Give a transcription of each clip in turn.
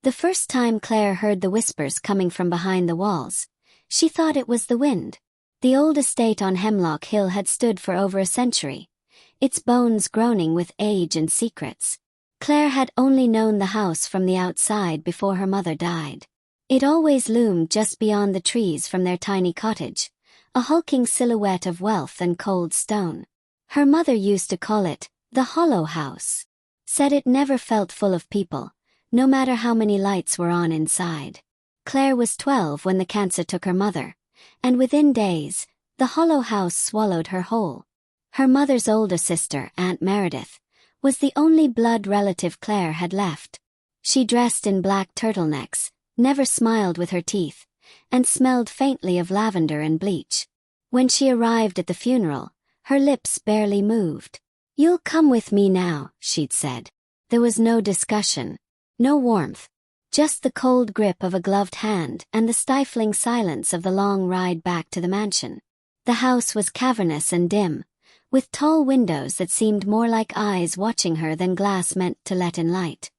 The first time Claire heard the whispers coming from behind the walls, she thought it was the wind. The old estate on Hemlock Hill had stood for over a century, its bones groaning with age and secrets. Claire had only known the house from the outside before her mother died. It always loomed just beyond the trees from their tiny cottage, a hulking silhouette of wealth and cold stone. Her mother used to call it the Hollow House. Said it never felt full of people, no matter how many lights were on inside. Claire was 12 when the cancer took her mother, and within days, the Hollow House swallowed her whole. Her mother's older sister, Aunt Meredith, was the only blood relative Claire had left. She dressed in black turtlenecks, never smiled with her teeth, and smelled faintly of lavender and bleach. When she arrived at the funeral, her lips barely moved. "You'll come with me now," she'd said. There was no discussion, no warmth, just the cold grip of a gloved hand and the stifling silence of the long ride back to the mansion. The house was cavernous and dim, with tall windows that seemed more like eyes watching her than glass meant to let in light.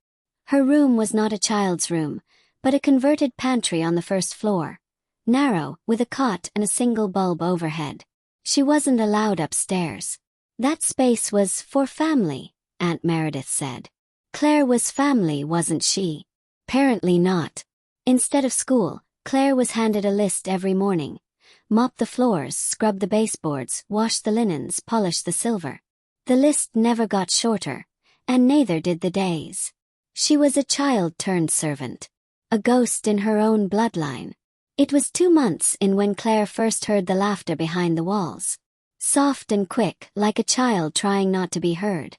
Her room was not a child's room, but a converted pantry on the first floor, narrow, with a cot and a single bulb overhead. She wasn't allowed upstairs. That space was for family, Aunt Meredith said. Claire was family, wasn't she? Apparently not. Instead of school, Claire was handed a list every morning. Mop the floors, scrub the baseboards, wash the linens, polish the silver. The list never got shorter, and neither did the days. She was a child turned servant, a ghost in her own bloodline. It was 2 months in when Claire first heard the laughter behind the walls. Soft and quick, like a child trying not to be heard.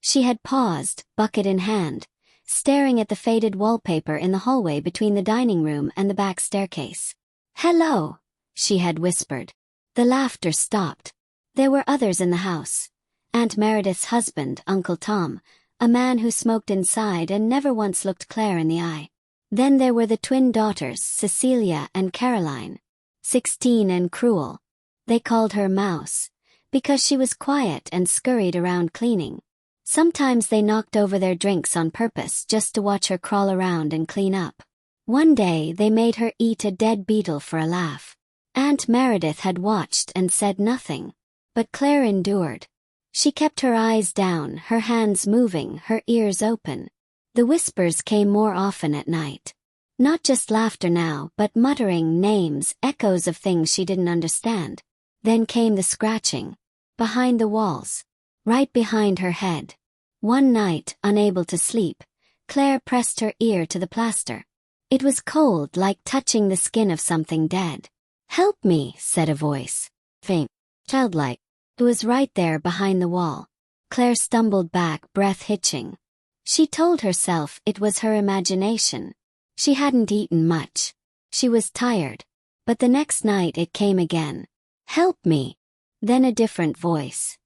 She had paused, bucket in hand, staring at the faded wallpaper in the hallway between the dining room and the back staircase. "Hello," she had whispered. The laughter stopped. There were others in the house. Aunt Meredith's husband, Uncle Tom, a man who smoked inside and never once looked Claire in the eye. Then there were the twin daughters, Cecilia and Caroline, 16 and cruel. They called her Mouse, because she was quiet and scurried around cleaning. Sometimes they knocked over their drinks on purpose just to watch her crawl around and clean up. One day they made her eat a dead beetle for a laugh. Aunt Meredith had watched and said nothing. But Claire endured. She kept her eyes down, her hands moving, her ears open. The whispers came more often at night. Not just laughter now, but muttering, names, echoes of things she didn't understand. Then came the scratching. Behind the walls. Right behind her head. One night, unable to sleep, Claire pressed her ear to the plaster. It was cold, like touching the skin of something dead. "Help me," said a voice. Faint, childlike. It was right there behind the wall. Claire stumbled back, breath hitching. She told herself it was her imagination. She hadn't eaten much. She was tired. But the next night it came again. "Help me." Then a different voice.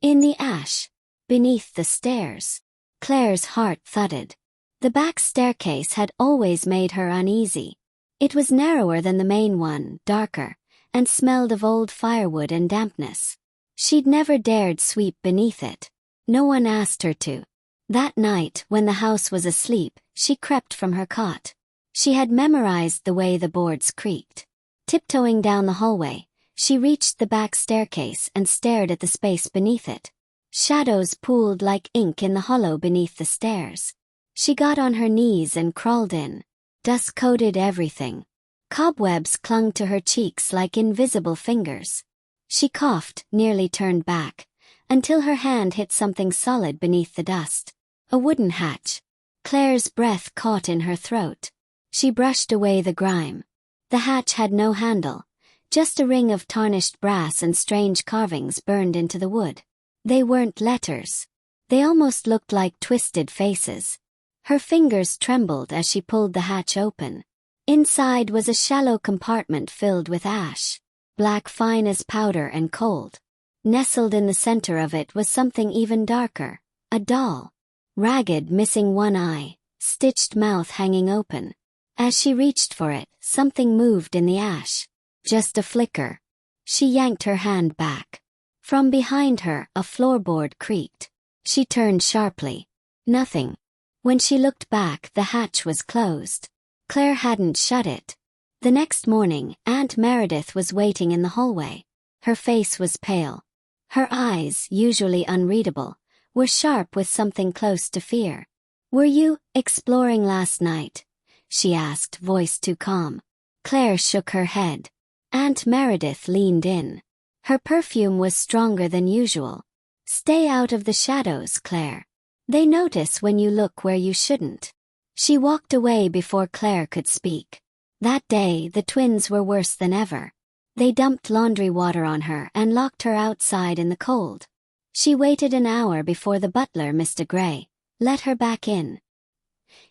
"In the ash. Beneath the stairs." Claire's heart thudded. The back staircase had always made her uneasy. It was narrower than the main one, darker, and smelled of old firewood and dampness. She'd never dared sweep beneath it. No one asked her to. That night, when the house was asleep, she crept from her cot. She had memorized the way the boards creaked. Tiptoeing down the hallway, she reached the back staircase and stared at the space beneath it. Shadows pooled like ink in the hollow beneath the stairs. She got on her knees and crawled in. Dust coated everything. Cobwebs clung to her cheeks like invisible fingers. She coughed, nearly turned back, until her hand hit something solid beneath the dust. A wooden hatch. Claire's breath caught in her throat. She brushed away the grime. The hatch had no handle, just a ring of tarnished brass and strange carvings burned into the wood. They weren't letters. They almost looked like twisted faces. Her fingers trembled as she pulled the hatch open. Inside was a shallow compartment filled with ash, black fine as powder and cold. Nestled in the center of it was something even darker, a doll. Ragged, missing one eye, stitched mouth hanging open. As she reached for it, something moved in the ash. Just a flicker. She yanked her hand back. From behind her, a floorboard creaked. She turned sharply. Nothing. When she looked back, the hatch was closed. Claire hadn't shut it. The next morning, Aunt Meredith was waiting in the hallway. Her face was pale. Her eyes, usually unreadable, were sharp with something close to fear. "Were you exploring last night?" she asked, voice too calm. Claire shook her head. Aunt Meredith leaned in. Her perfume was stronger than usual. "Stay out of the shadows, Claire. They notice when you look where you shouldn't." She walked away before Claire could speak. That day, the twins were worse than ever. They dumped laundry water on her and locked her outside in the cold. She waited an hour before the butler, Mr. Gray, let her back in.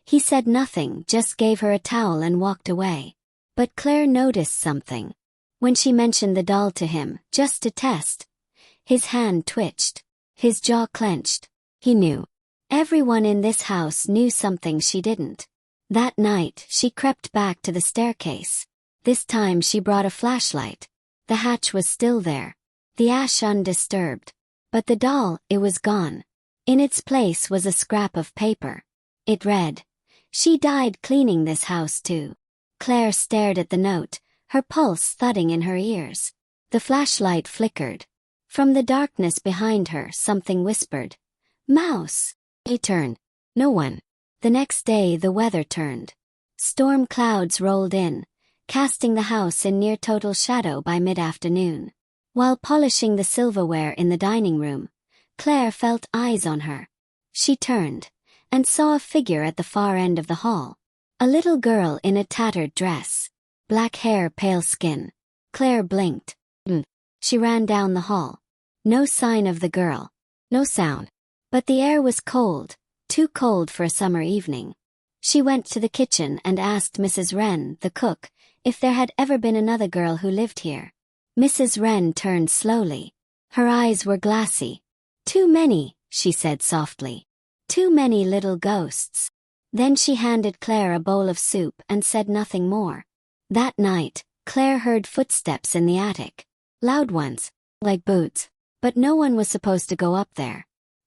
He said nothing, just gave her a towel and walked away. But Claire noticed something. When she mentioned the doll to him, just to test, his hand twitched. His jaw clenched. He knew. Everyone in this house knew something she didn't. That night, she crept back to the staircase. This time she brought a flashlight. The hatch was still there. The ash undisturbed. But the doll, it was gone. In its place was a scrap of paper. It read, "She died cleaning this house too." Claire stared at the note, her pulse thudding in her ears. The flashlight flickered. From the darkness behind her, something whispered, "Mouse." He turned. No one. The next day the weather turned. Storm clouds rolled in, casting the house in near total shadow by mid-afternoon. While polishing the silverware in the dining room, Claire felt eyes on her. She turned, and saw a figure at the far end of the hall. A little girl in a tattered dress. Black hair, pale skin. Claire blinked. She ran down the hall. No sign of the girl. No sound. But the air was cold, too cold for a summer evening. She went to the kitchen and asked Mrs. Wren, the cook, if there had ever been another girl who lived here. Mrs. Wren turned slowly. Her eyes were glassy. "Too many," she said softly. "Too many little ghosts." Then she handed Claire a bowl of soup and said nothing more. That night, Claire heard footsteps in the attic. Loud ones, like boots. But no one was supposed to go up there.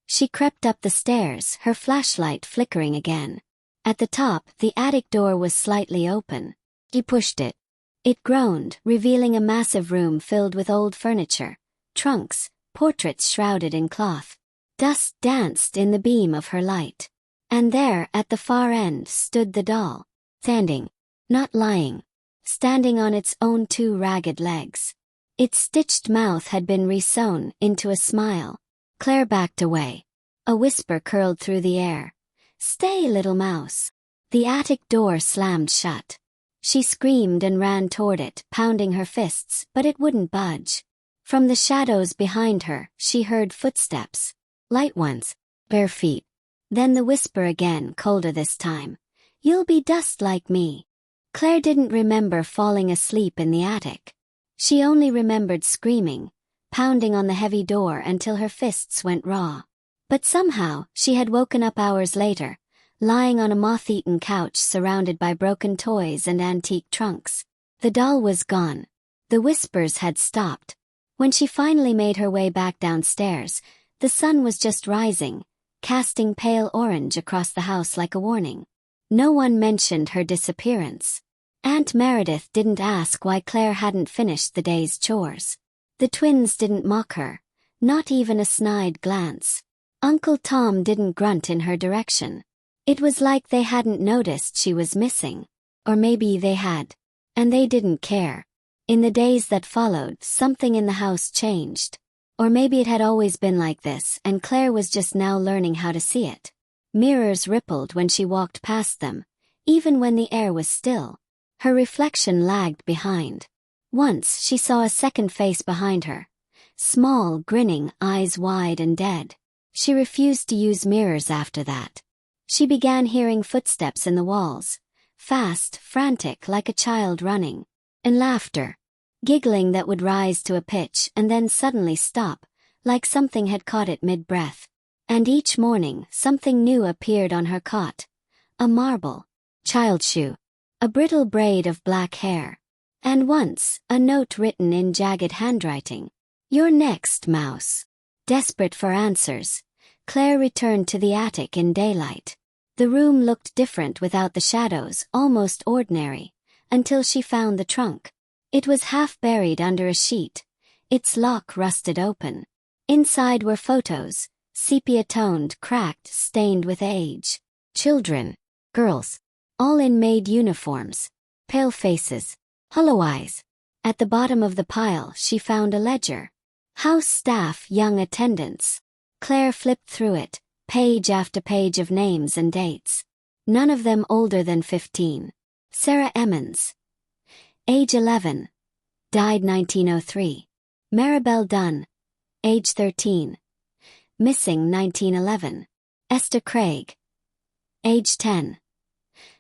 She crept up the stairs, her flashlight flickering again. At the top, the attic door was slightly open. She pushed it. It groaned, revealing a massive room filled with old furniture, trunks, portraits shrouded in cloth. Dust danced in the beam of her light. And there, at the far end, stood the doll. Standing. Not lying. Standing on its own two ragged legs. Its stitched mouth had been resewn into a smile. Claire backed away. A whisper curled through the air. "Stay, little mouse." The attic door slammed shut. She screamed and ran toward it, pounding her fists, but it wouldn't budge. From the shadows behind her, she heard footsteps. Light ones. Bare feet. Then the whisper again, colder this time. "You'll be dust like me." Claire didn't remember falling asleep in the attic. She only remembered screaming, pounding on the heavy door until her fists went raw. But somehow, she had woken up hours later, lying on a moth-eaten couch surrounded by broken toys and antique trunks. The doll was gone. The whispers had stopped. When she finally made her way back downstairs, the sun was just rising, casting pale orange across the house like a warning. No one mentioned her disappearance. Aunt Meredith didn't ask why Claire hadn't finished the day's chores. The twins didn't mock her, not even a snide glance. Uncle Tom didn't grunt in her direction. It was like they hadn't noticed she was missing. Or maybe they had. And they didn't care. In the days that followed, something in the house changed. Or maybe it had always been like this, and Claire was just now learning how to see it. Mirrors rippled when she walked past them, even when the air was still. Her reflection lagged behind. Once she saw a second face behind her. Small, grinning, eyes wide and dead. She refused to use mirrors after that. She began hearing footsteps in the walls. Fast, frantic, like a child running. And laughter. Giggling that would rise to a pitch and then suddenly stop, like something had caught it mid-breath. And each morning, something new appeared on her cot. A marble. Child shoe. A brittle braid of black hair. And once, a note written in jagged handwriting. "You're next, mouse." Desperate for answers, Claire returned to the attic in daylight. The room looked different without the shadows, almost ordinary, until she found the trunk. It was half buried under a sheet, its lock rusted open. Inside were photos, sepia-toned, cracked, stained with age. Children, girls, all in maid uniforms, pale faces, hollow eyes. At the bottom of the pile she found a ledger. House staff, young attendants. Claire flipped through it, page after page of names and dates. None of them older than 15. Sarah Emmons, age 11, died 1903. Maribel Dunn, age 13, missing 1911. Esther Craig, age 10,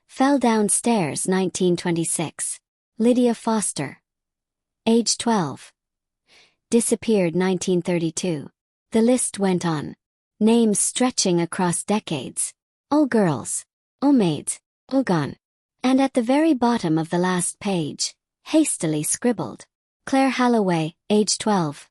fell downstairs 1926. Lydia Foster, age 12, disappeared 1932. The list went on. Names stretching across decades. All girls, all maids, all gone. And at the very bottom of the last page, hastily scribbled, Claire Halloway, age 12.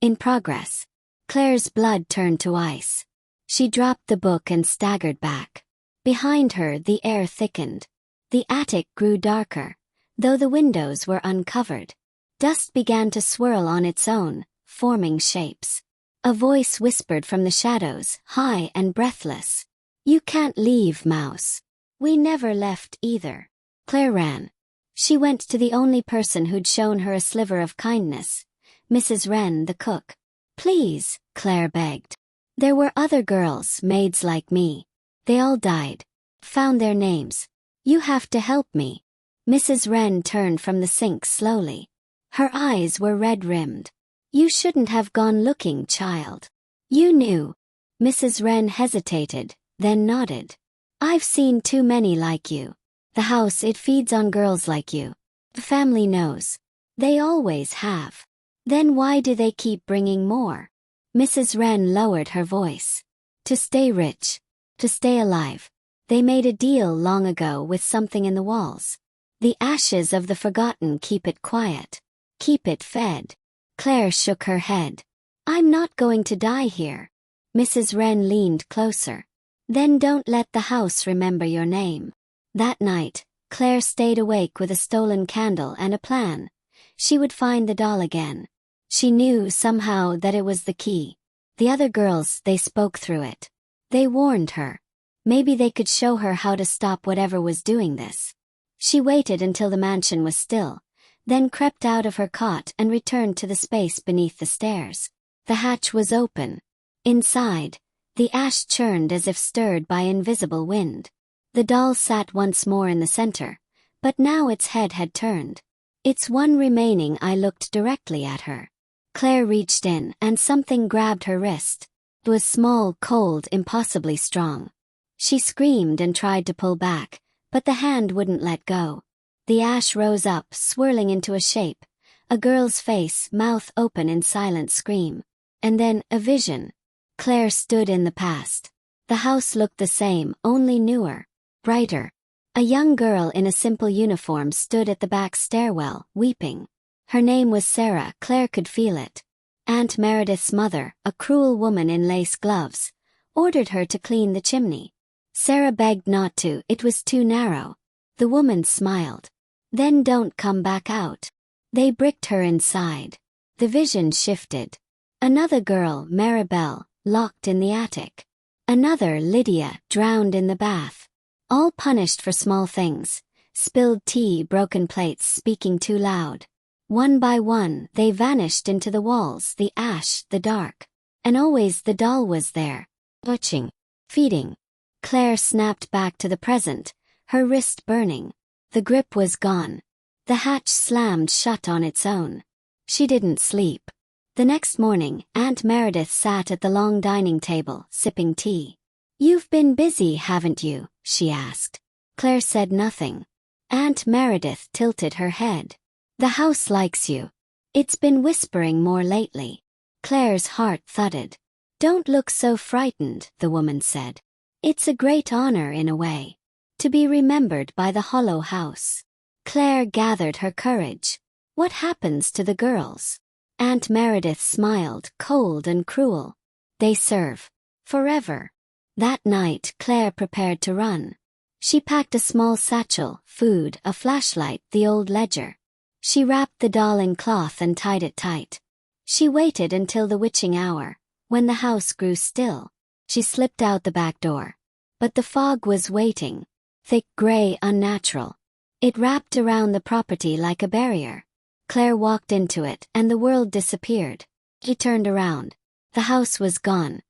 In progress. Claire's blood turned to ice. She dropped the book and staggered back. Behind her the air thickened. The attic grew darker, though the windows were uncovered. Dust began to swirl on its own, forming shapes. A voice whispered from the shadows, high and breathless. "You can't leave, Mouse." "We never left either." Claire ran. She went to the only person who'd shown her a sliver of kindness, Mrs. Wren, the cook. "Please," Claire begged. "There were other girls, maids like me. They all died. Found their names. You have to help me." Mrs. Wren turned from the sink slowly. Her eyes were red-rimmed. "You shouldn't have gone looking, child. You knew." Mrs. Wren hesitated, then nodded. "I've seen too many like you. The house, it feeds on girls like you. The family knows. They always have. Then why do they keep bringing more?" Mrs. Wren lowered her voice. "To stay rich. To stay alive. They made a deal long ago with something in the walls. The ashes of the forgotten keep it quiet. Keep it fed." Claire shook her head. "I'm not going to die here." Mrs. Wren leaned closer. "Then don't let the house remember your name." That night, Claire stayed awake with a stolen candle and a plan. She would find the doll again. She knew somehow that it was the key. The other girls, they spoke through it. They warned her. Maybe they could show her how to stop whatever was doing this. She waited until the mansion was still, then crept out of her cot and returned to the space beneath the stairs. The hatch was open. Inside, the ash churned as if stirred by invisible wind. The doll sat once more in the center, but now its head had turned. Its one remaining eye looked directly at her. Claire reached in and something grabbed her wrist. It was small, cold, impossibly strong. She screamed and tried to pull back, but the hand wouldn't let go. The ash rose up, swirling into a shape, a girl's face, mouth open in silent scream. And then, a vision. Claire stood in the past. The house looked the same, only newer, brighter. A young girl in a simple uniform stood at the back stairwell, weeping. Her name was Sarah. Claire could feel it. Aunt Meredith's mother, a cruel woman in lace gloves, ordered her to clean the chimney. Sarah begged not to, it was too narrow. The woman smiled. "Then don't come back out." They bricked her inside. The vision shifted. Another girl, Maribel, locked in the attic. Another, Lydia, drowned in the bath. All punished for small things. Spilled tea, broken plates, speaking too loud. One by one, they vanished into the walls, the ash, the dark. And always the doll was there. Watching. Feeding. Claire snapped back to the present, her wrist burning. The grip was gone. The hatch slammed shut on its own. She didn't sleep. The next morning, Aunt Meredith sat at the long dining table, sipping tea. "You've been busy, haven't you?" she asked. Claire said nothing. Aunt Meredith tilted her head. "The house likes you. It's been whispering more lately." Claire's heart thudded. "Don't look so frightened," the woman said. "It's a great honor in a way. To be remembered by the Hollow House." Claire gathered her courage. "What happens to the girls?" Aunt Meredith smiled, cold and cruel. "They serve. Forever. That night, Claire prepared to run. She packed a small satchel, food, a flashlight, the old ledger. She wrapped the doll in cloth and tied it tight. She waited until the witching hour. When the house grew still, she slipped out the back door. But the fog was waiting. Thick, gray, unnatural. It wrapped around the property like a barrier. Claire walked into it, and the world disappeared. She turned around. The house was gone.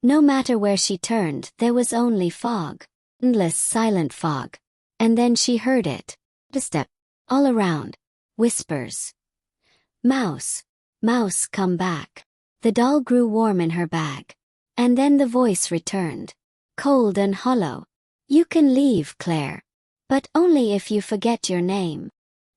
No matter where she turned, there was only fog. Endless, silent fog. And then she heard it. A step. All around. Whispers. Mouse. Mouse, come back. The doll grew warm in her bag. And then the voice returned. Cold and hollow. You can leave, Claire. But only if you forget your name.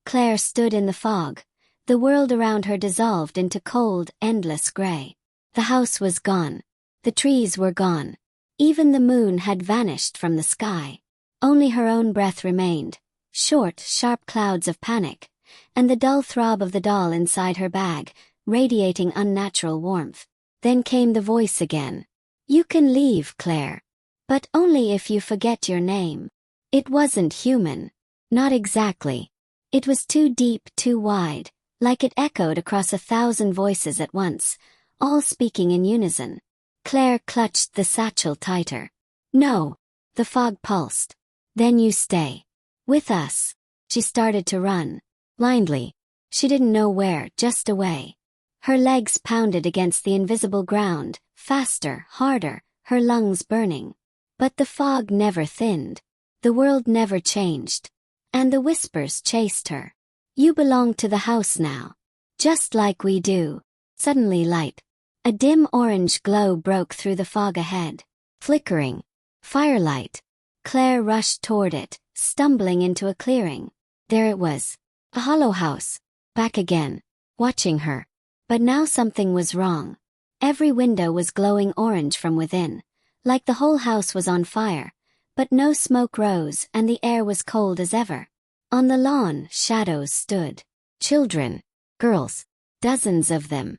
Claire stood in the fog. The world around her dissolved into cold, endless gray. The house was gone. The trees were gone. Even the moon had vanished from the sky. Only her own breath remained. Short, sharp clouds of panic. And the dull throb of the doll inside her bag, radiating unnatural warmth. Then came the voice again. You can leave, Claire. But only if you forget your name. It wasn't human. Not exactly. It was too deep, too wide, like it echoed across 1,000 voices at once, all speaking in unison. Claire clutched the satchel tighter. No. The fog pulsed. Then you stay. With us. She started to run. Blindly. She didn't know where, just away. Her legs pounded against the invisible ground, faster, harder, her lungs burning. But the fog never thinned. The world never changed. And the whispers chased her. You belong to the house now. Just like we do. Suddenly light. A dim orange glow broke through the fog ahead. Flickering. Firelight. Claire rushed toward it, stumbling into a clearing. There it was. A hollow house. Back again. Watching her. But now something was wrong. Every window was glowing orange from within. Like the whole house was on fire. But no smoke rose, and the air was cold as ever. On the lawn, shadows stood. Children. Girls. Dozens of them.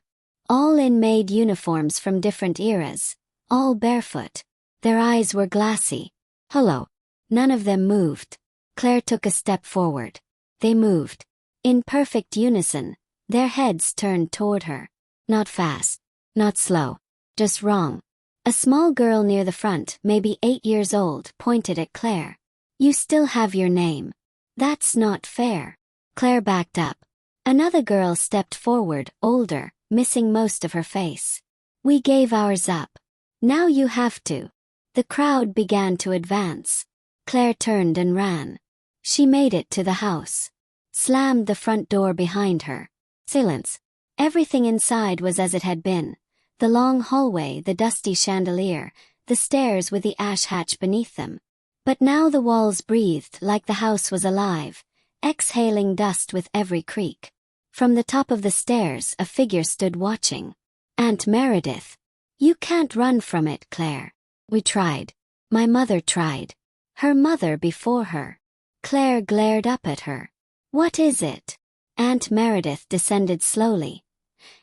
All in Maid uniforms from different eras. All barefoot. Their eyes were glassy. Hollow. None of them moved. Claire took a step forward. They moved. In perfect unison. Their heads turned toward her. Not fast. Not slow. Just wrong. A small girl near the front, maybe 8 years old, pointed at Claire. You still have your name. That's not fair. Claire backed up. Another girl stepped forward, older, missing most of her face. We gave ours up. Now you have to. The crowd began to advance. Claire turned and ran. She made it to the house. Slammed the front door behind her. Silence. Everything inside was as it had been. The long hallway, the dusty chandelier, the stairs with the ash hatch beneath them. But now the walls breathed like the house was alive, exhaling dust with every creak. From the top of the stairs, a figure stood watching. Aunt Meredith. You can't run from it, Claire. We tried. My mother tried. Her mother before her. Claire glared up at her. What is it? Aunt Meredith descended slowly.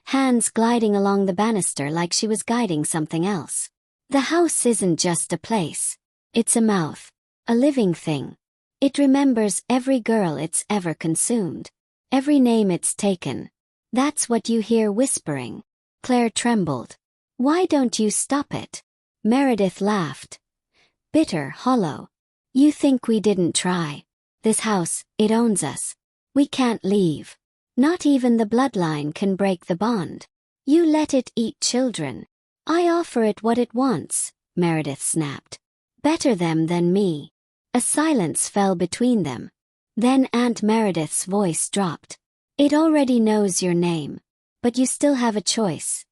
Hands gliding along the banister like she was guiding something else. The house isn't just a place. It's a mouth. A living thing. It remembers every girl it's ever consumed. Every name it's taken. That's what you hear whispering. Claire trembled. Why don't you stop it? Meredith laughed. Bitter, hollow. You think we didn't try. This house, it owns us. We can't leave. Not even the bloodline can break the bond. You let it eat children. I offer it what it wants, Meredith snapped. Better them than me. A silence fell between them. Then Aunt Meredith's voice dropped. It already knows your name. But you still have a choice.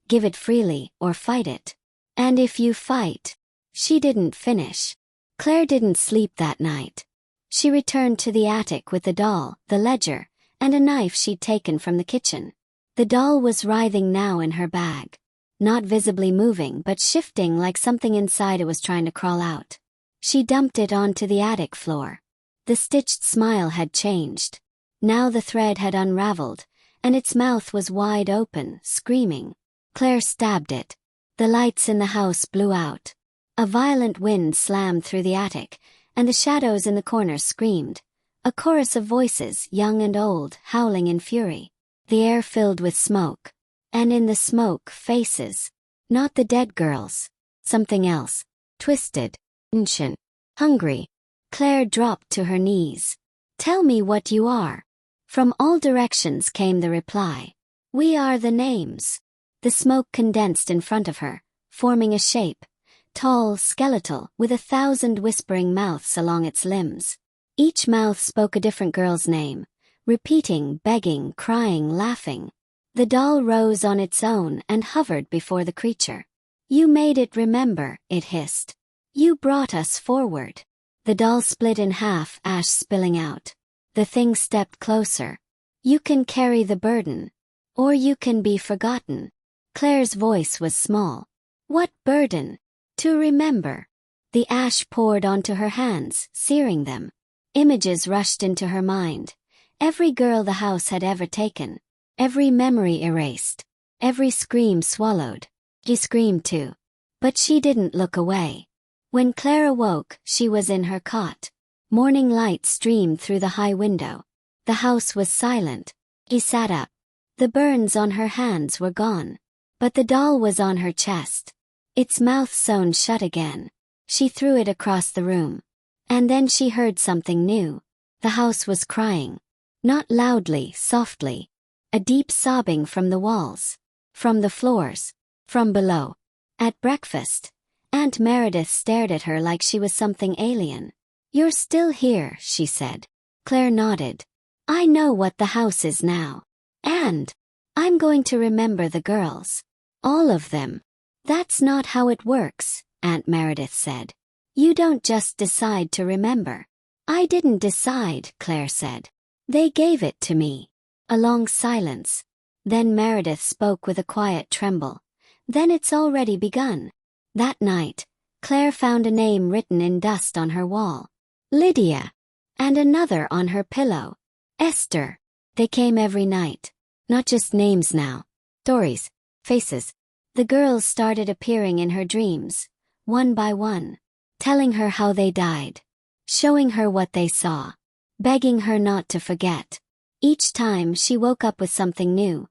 Give it freely or fight it. And if you fight... She didn't finish. Claire didn't sleep that night. She returned to the attic with the doll, the ledger, and a knife she'd taken from the kitchen. The doll was writhing now in her bag. Not visibly moving but shifting like something inside it was trying to crawl out. She dumped it onto the attic floor. The stitched smile had changed. Now the thread had unraveled, and its mouth was wide open, screaming. Claire stabbed it. The lights in the house blew out. A violent wind slammed through the attic, and the shadows in the corners screamed. A chorus of voices, young and old, howling in fury. The air filled with smoke. And in the smoke, faces. Not the dead girls. Something else. Twisted. Ancient. Hungry. Claire dropped to her knees. "Tell me what you are." From all directions came the reply. "We are the names." The smoke condensed in front of her, forming a shape. Tall, skeletal, with 1,000 whispering mouths along its limbs. Each mouth spoke a different girl's name, repeating, begging, crying, laughing. The doll rose on its own and hovered before the creature. "You made it remember," it hissed. "You brought us forward." The doll split in half, ash spilling out. The thing stepped closer. "You can carry the burden. Or you can be forgotten." Claire's voice was small. "What burden?" "To remember." The ash poured onto her hands, searing them. Images rushed into her mind. Every girl the house had ever taken. Every memory erased. Every scream swallowed. She screamed too. But she didn't look away. When Claire awoke, she was in her cot. Morning light streamed through the high window. The house was silent. She sat up. The burns on her hands were gone. But the doll was on her chest. Its mouth sewn shut again. She threw it across the room. And then she heard something new. The house was crying. Not loudly, softly. A deep sobbing from the walls. From the floors. From below. At breakfast, Aunt Meredith stared at her like she was something alien. "You're still here," she said. Claire nodded. "I know what the house is now. And I'm going to remember the girls. All of them." "That's not how it works," Aunt Meredith said. "You don't just decide to remember." "I didn't decide," Claire said. "They gave it to me." A long silence. Then Meredith spoke with a quiet tremble. "Then it's already begun." That night, Claire found a name written in dust on her wall. Lydia. And another on her pillow. Esther. They came every night. Not just names now. Stories. Faces. The girls started appearing in her dreams, one by one, telling her how they died, showing her what they saw, begging her not to forget. Each time she woke up with something new.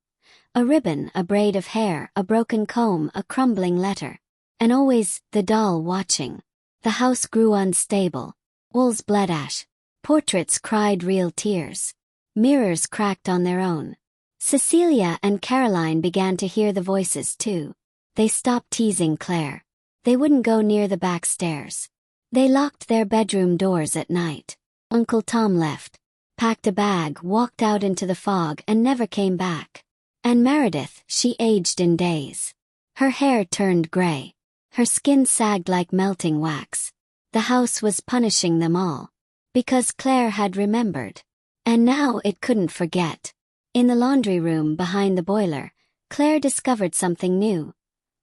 A ribbon, a braid of hair, a broken comb, a crumbling letter. And always, the doll watching. The house grew unstable. Walls bled ash. Portraits cried real tears. Mirrors cracked on their own. Cecilia and Caroline began to hear the voices too. They stopped teasing Claire. They wouldn't go near the back stairs. They locked their bedroom doors at night. Uncle Tom left, packed a bag, walked out into the fog and never came back. And Meredith, she aged in days. Her hair turned gray. Her skin sagged like melting wax. The house was punishing them all. Because Claire had remembered. And now it couldn't forget. In the laundry room behind the boiler, Claire discovered something new.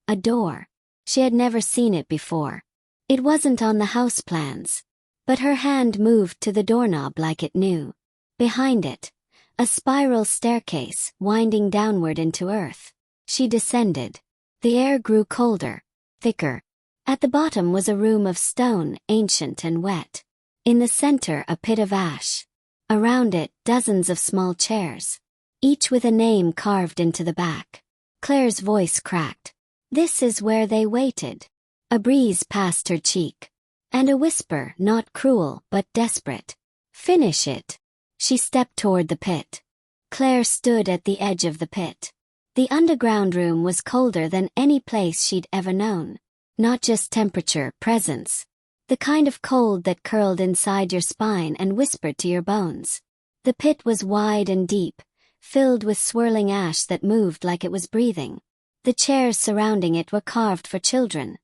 A door. She had never seen it before. It wasn't on the house plans. But her hand moved to the doorknob like it knew. Behind it, a spiral staircase winding downward into earth. She descended. The air grew colder, thicker. At the bottom was a room of stone, ancient and wet. In the center, a pit of ash. Around it, dozens of small chairs, each with a name carved into the back. Claire's voice cracked. "This is where they waited." A breeze passed her cheek. And a whisper, not cruel, but desperate. "Finish it." She stepped toward the pit. Claire stood at the edge of the pit. The underground room was colder than any place she'd ever known. Not just temperature, presence. The kind of cold that curled inside your spine and whispered to your bones. The pit was wide and deep, filled with swirling ash that moved like it was breathing. The chairs surrounding it were carved for children.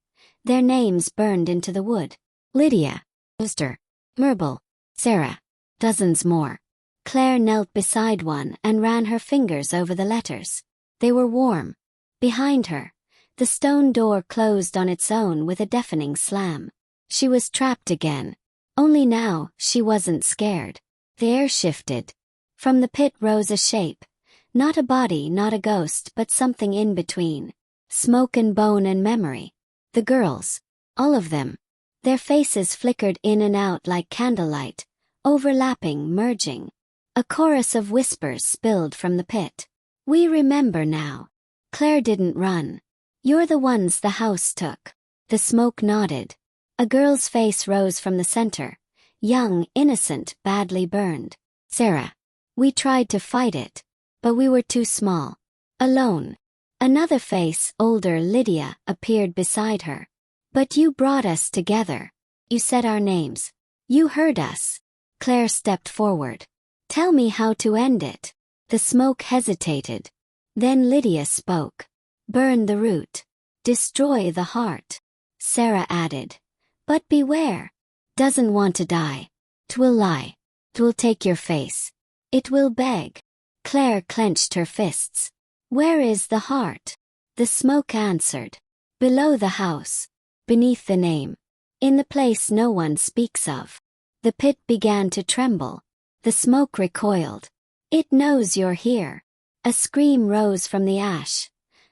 Their names burned into the wood. Lydia, Esther, Myrtle, Sarah. Dozens more. Claire knelt beside one and ran her fingers over the letters. They were warm. Behind her, the stone door closed on its own with a deafening slam. She was trapped again. Only now, she wasn't scared. The air shifted. From the pit rose a shape. Not a body, not a ghost, but something in between. Smoke and bone and memory. The girls. All of them. Their faces flickered in and out like candlelight, overlapping, merging. A chorus of whispers spilled from the pit. We remember now. Claire didn't run. You're the ones the house took. The smoke nodded. A girl's face rose from the center. Young, innocent, badly burned. Sarah. We tried to fight it. But we were too small. Alone. Another face, older, Lydia, appeared beside her. But you brought us together. You said our names. You heard us. Claire stepped forward. Tell me how to end it. The smoke hesitated. Then Lydia spoke. Burn the root. Destroy the heart. Sarah added. But beware. Doesn't want to die. 'Twill lie. 'Twill take your face. It will beg. Claire clenched her fists. Where is the heart? The smoke answered. Below the house. Beneath the name. In the place no one speaks of. The pit began to tremble. The smoke recoiled. It knows you're here. A scream rose from the ash.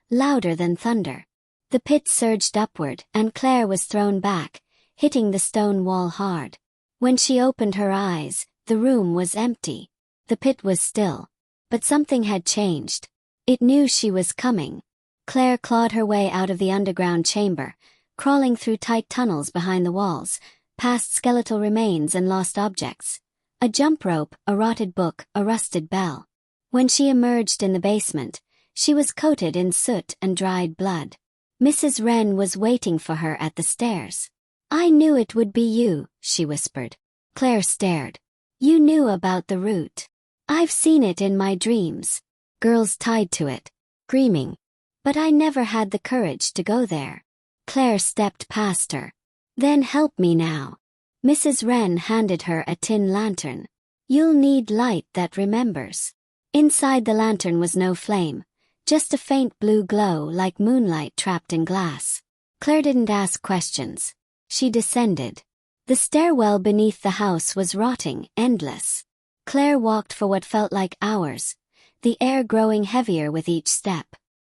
Louder than thunder. The pit surged upward and Claire was thrown back, hitting the stone wall hard. When she opened her eyes, the room was empty. The pit was still. But something had changed. It knew she was coming. Claire clawed her way out of the underground chamber, crawling through tight tunnels behind the walls, past skeletal remains and lost objects. A jump rope, a rotted book, a rusted bell. When she emerged in the basement, she was coated in soot and dried blood. Mrs. Wren was waiting for her at the stairs. I knew it would be you, she whispered. Claire stared. You knew about the root. I've seen it in my dreams. Girls tied to it, screaming. But I never had the courage to go there. Claire stepped past her. Then help me now. Mrs. Wren handed her a tin lantern. You'll need light that remembers. Inside the lantern was no flame, just a faint blue glow like moonlight trapped in glass. Claire didn't ask questions. She descended. The stairwell beneath the house was rotting, endless. Claire walked for what felt like hours, the air growing heavier with each step.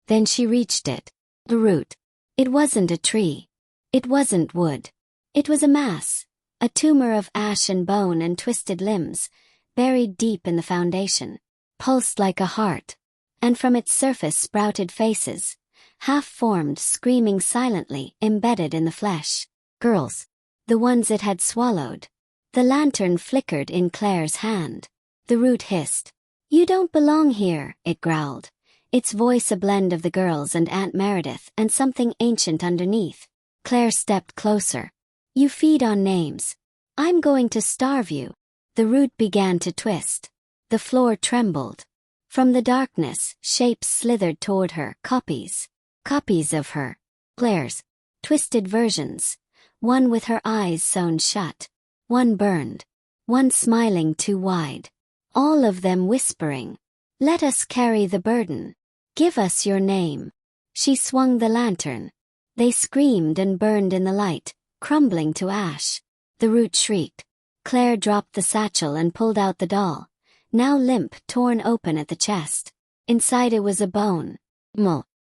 Then she reached it. The root. It wasn't a tree. It wasn't wood. It was a mass, a tumor of ash and bone and twisted limbs, buried deep in the foundation, pulsed like a heart. And from its surface sprouted faces, half-formed, screaming silently, embedded in the flesh. Girls. The ones it had swallowed. The lantern flickered in Claire's hand. The root hissed. You don't belong here, it growled. Its voice a blend of the girls and Aunt Meredith and something ancient underneath. Claire stepped closer. You feed on names. I'm going to starve you. The root began to twist. The floor trembled. From the darkness, shapes slithered toward her, copies. Copies of her. Claire's. Twisted versions. One with her eyes sewn shut. One burned. One smiling too wide. All of them whispering. Let us carry the burden. Give us your name. She swung the lantern. They screamed and burned in the light, crumbling to ash. The root shrieked. Claire dropped the satchel and pulled out the doll, now limp, torn open at the chest. Inside it was a bone.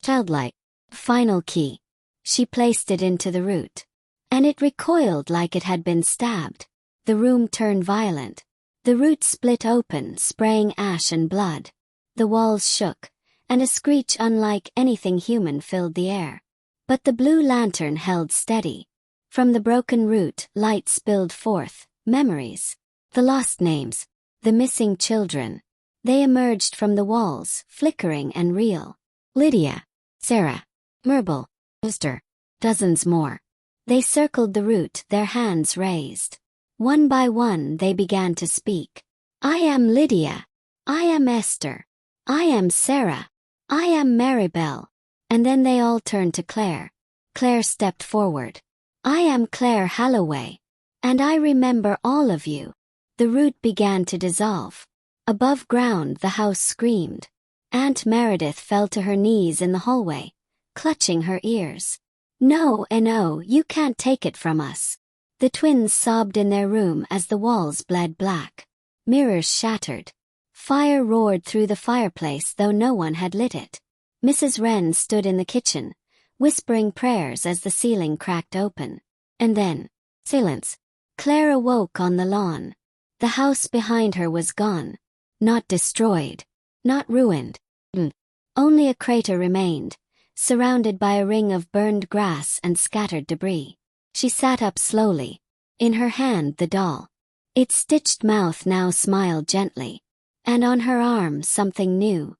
Childlike. Final key. She placed it into the root. And it recoiled like it had been stabbed. The room turned violent. The root split open, spraying ash and blood. The walls shook, and a screech unlike anything human filled the air. But the blue lantern held steady. From the broken root, light spilled forth, memories. The lost names. The missing children. They emerged from the walls, flickering and real. Lydia. Sarah. Myrtle. Esther. Dozens more. They circled the root, their hands raised. One by one they began to speak. I am Lydia. I am Esther. I am Sarah. I am Maribel. And then they all turned to Claire. Claire stepped forward. I am Claire Halloway. And I remember all of you. The root began to dissolve. Above ground the house screamed. Aunt Meredith fell to her knees in the hallway, clutching her ears. No, no, you can't take it from us. The twins sobbed in their room as the walls bled black. Mirrors shattered. Fire roared through the fireplace though no one had lit it. Mrs. Wren stood in the kitchen, whispering prayers as the ceiling cracked open. And then, silence. Claire awoke on the lawn. The house behind her was gone. Not destroyed. Not ruined. Only a crater remained, surrounded by a ring of burned grass and scattered debris. She sat up slowly. In her hand the doll. Its stitched mouth now smiled gently. And on her arm something new.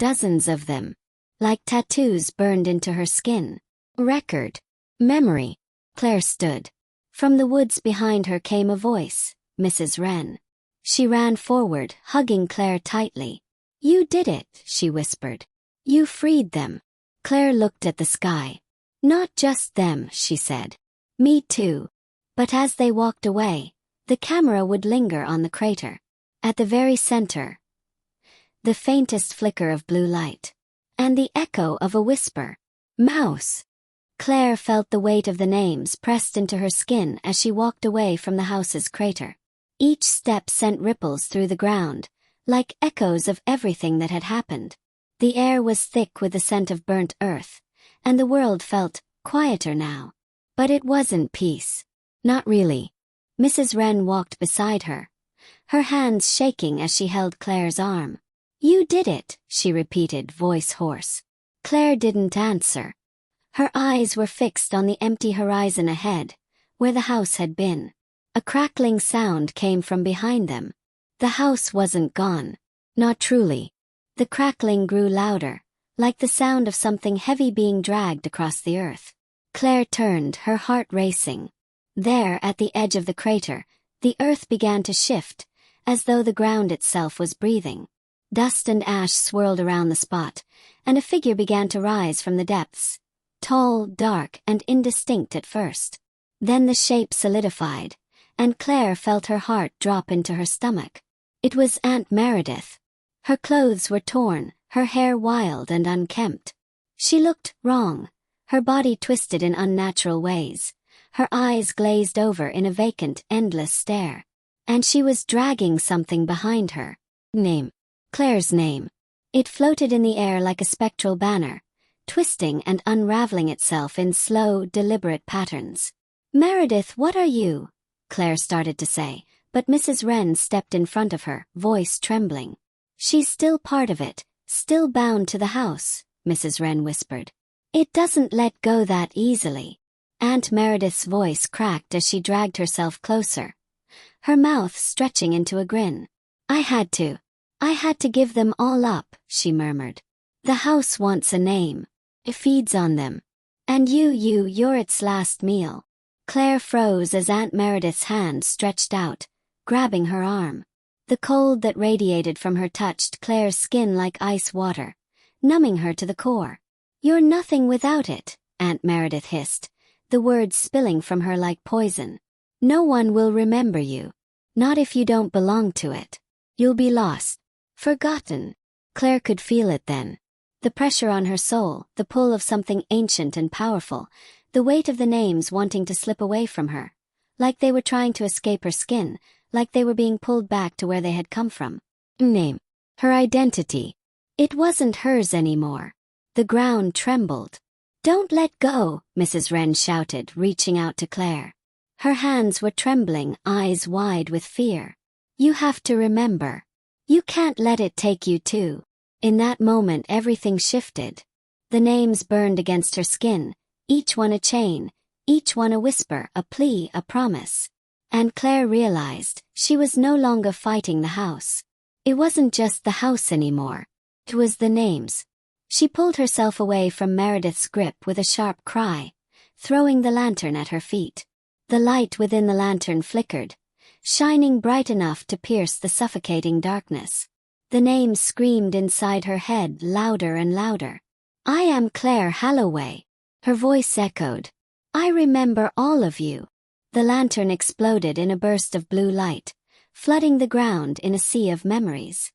Dozens of them. Like tattoos burned into her skin. Record. Memory. Claire stood. From the woods behind her came a voice, Mrs. Wren. She ran forward, hugging Claire tightly. "You did it," she whispered. "You freed them." Claire looked at the sky. "Not just them," she said. "Me too." But as they walked away, the camera would linger on the crater. At the very center, the faintest flicker of blue light. And the echo of a whisper. "Mouse." Claire felt the weight of the names pressed into her skin as she walked away from the house's crater. Each step sent ripples through the ground, like echoes of everything that had happened. The air was thick with the scent of burnt earth, and the world felt quieter now. But it wasn't peace. Not really. Mrs. Wren walked beside her, her hands shaking as she held Claire's arm. "You did it," she repeated, voice hoarse. Claire didn't answer. Her eyes were fixed on the empty horizon ahead, where the house had been. A crackling sound came from behind them. The house wasn't gone. Not truly. The crackling grew louder, like the sound of something heavy being dragged across the earth. Claire turned, her heart racing. There, at the edge of the crater, the earth began to shift, as though the ground itself was breathing. Dust and ash swirled around the spot, and a figure began to rise from the depths. Tall, dark, and indistinct at first. Then the shape solidified, and Claire felt her heart drop into her stomach. It was Aunt Meredith. Her clothes were torn, her hair wild and unkempt. She looked wrong, her body twisted in unnatural ways, her eyes glazed over in a vacant, endless stare. And she was dragging something behind her. Name. Claire's name. It floated in the air like a spectral banner, twisting and unraveling itself in slow, deliberate patterns. "Meredith, what are you?" Claire started to say, but Mrs. Wren stepped in front of her, voice trembling. "She's still part of it, still bound to the house," Mrs. Wren whispered. "It doesn't let go that easily." Aunt Meredith's voice cracked as she dragged herself closer, her mouth stretching into a grin. I had to give them all up," she murmured. "The house wants a name. It feeds on them. And you're its last meal." Claire froze as Aunt Meredith's hand stretched out, grabbing her arm. The cold that radiated from her touched Claire's skin like ice water, numbing her to the core. "You're nothing without it," Aunt Meredith hissed, the words spilling from her like poison. "No one will remember you. Not if you don't belong to it. You'll be lost. Forgotten." Claire could feel it then. The pressure on her soul, the pull of something ancient and powerful, the weight of the names wanting to slip away from her. Like they were trying to escape her skin, like they were being pulled back to where they had come from. Name. Her identity. It wasn't hers anymore. The ground trembled. "Don't let go," Mrs. Wren shouted, reaching out to Claire. Her hands were trembling, eyes wide with fear. "You have to remember. You can't let it take you too." In that moment everything shifted. The names burned against her skin, each one a chain, each one a whisper, a plea, a promise. And Claire realized she was no longer fighting the house. It wasn't just the house anymore. It was the names. She pulled herself away from Meredith's grip with a sharp cry, throwing the lantern at her feet. The light within the lantern flickered, shining bright enough to pierce the suffocating darkness. The names screamed inside her head louder and louder. "I am Claire Halloway." Her voice echoed. "I remember all of you." The lantern exploded in a burst of blue light, flooding the ground in a sea of memories.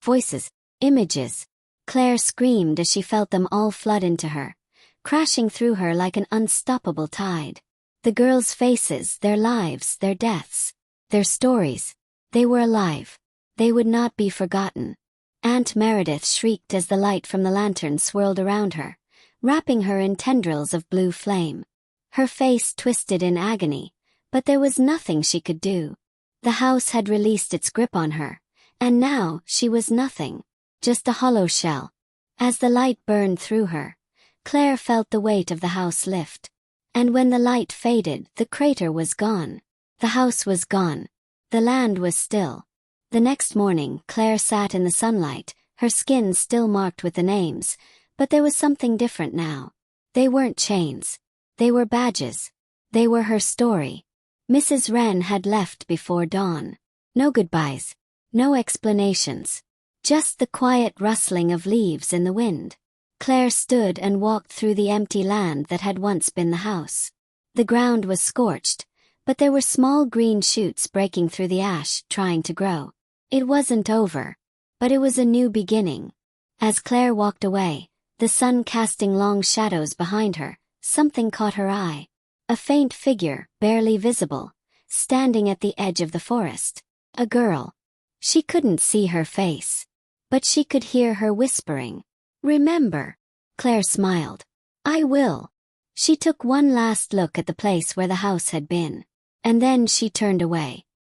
Voices. Images. Claire screamed as she felt them all flood into her, crashing through her like an unstoppable tide. The girls' faces, their lives, their deaths, their stories. They were alive. They would not be forgotten. Aunt Meredith shrieked as the light from the lantern swirled around her, wrapping her in tendrils of blue flame. Her face twisted in agony, but there was nothing she could do. The house had released its grip on her, and now she was nothing, just a hollow shell. As the light burned through her, Claire felt the weight of the house lift. And when the light faded, the crater was gone. The house was gone. The land was still. The next morning, Claire sat in the sunlight, her skin still marked with the names, but there was something different now. They weren't chains. They were badges. They were her story. Mrs. Wren had left before dawn. No goodbyes. No explanations. Just the quiet rustling of leaves in the wind. Claire stood and walked through the empty land that had once been the house. The ground was scorched, but there were small green shoots breaking through the ash, trying to grow. It wasn't over, but it was a new beginning. As Claire walked away, the sun casting long shadows behind her, something caught her eye. A faint figure, barely visible, standing at the edge of the forest. A girl. She couldn't see her face, but she could hear her whispering. "Remember." Claire smiled. "I will." She took one last look at the place where the house had been, and then she turned away.